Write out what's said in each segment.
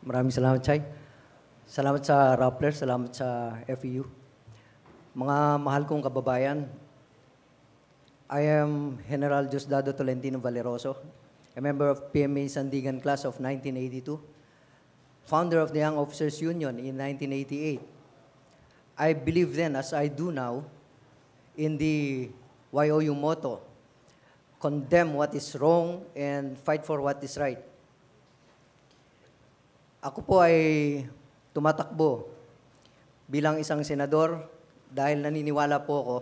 Maraming salamat, Chay. Salamat sa Rappler, salamat sa FEU. Mga mahal kong kababayan, I am General Diosdado Tolentino Valeroso, a member of PMA Sandigan Class of 1982, founder of the Young Officers Union in 1988. I believe then, as I do now, in the YOU motto, condemn what is wrong and fight for what is right. Ako po ay tumatakbo bilang isang senador dahil naniniwala po ako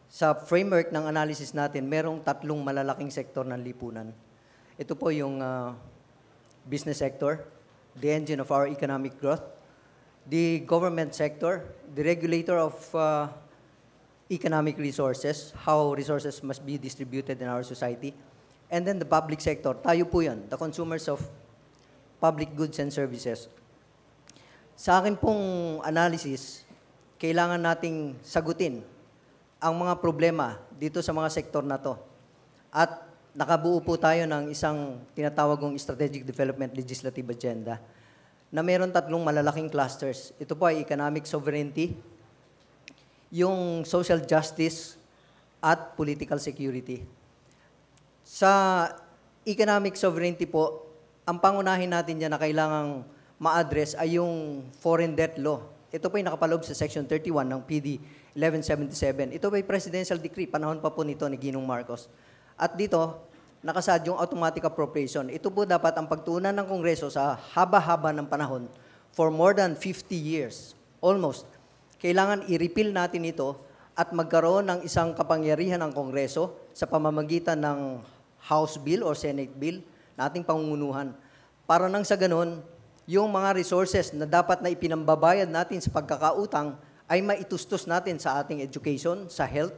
sa framework ng analysis natin, merong tatlong malalaking sektor ng lipunan. Ito po yung business sector, the engine of our economic growth, the government sector, the regulator of economic resources, how resources must be distributed in our society, and then the public sector. Tayo po yan, the consumers of public goods and services. Sa akin pong analysis, kailangan nating sagutin ang mga problema dito sa mga sektor na to. At nakabuo po tayo ng isang tinatawag kong Strategic Development Legislative Agenda na meron tatlong malalaking clusters. Ito po ay economic sovereignty, yung social justice, at political security. Sa economic sovereignty po, ang pangunahin natin dyan na kailangang ma-address ay yung foreign debt law. Ito po ay nakapaloob sa Section 31 ng PD 1177. Ito po ay presidential decree, panahon pa po nito ni Ginong Marcos. At dito, nakasad yung automatic appropriation. Ito po dapat ang pagtuunan ng Kongreso sa haba-haba ng panahon for more than 50 years, almost. Kailangan i-repeal natin ito at magkaroon ng isang kapangyarihan ng Kongreso sa pamamagitan ng House Bill or Senate Bill na ating pangungunuhan. Para nang sa ganun, yung mga resources na dapat na ipinambabayad natin sa pagkakautang ay maitustos natin sa ating education, sa health,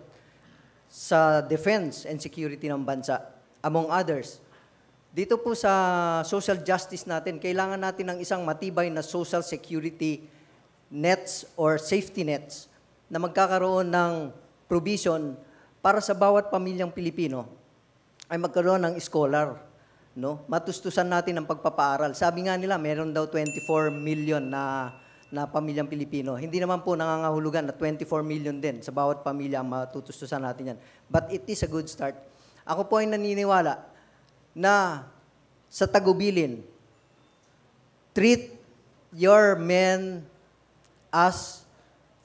sa defense and security ng bansa, among others. Dito po sa social justice natin, kailangan natin ng isang matibay na social security nets or safety nets na magkakaroon ng provision para sa bawat pamilyang Pilipino ay magkaroon ng scholar. No? Matustusan natin ang pagpapaaral. Sabi nga nila, meron daw 24 million na pamilyang Pilipino. Hindi naman po nangangahulugan na 24 million din sa bawat pamilya ang matutustusan natin yan. But it is a good start. Ako po ay naniniwala na sa tagubilin, treat your men as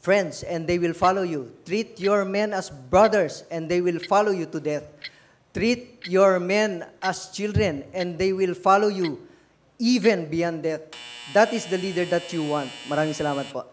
friends and they will follow you. Treat your men as brothers and they will follow you to death. Treat your men as children and they will follow you even beyond death. That is the leader that you want. Maraming salamat po.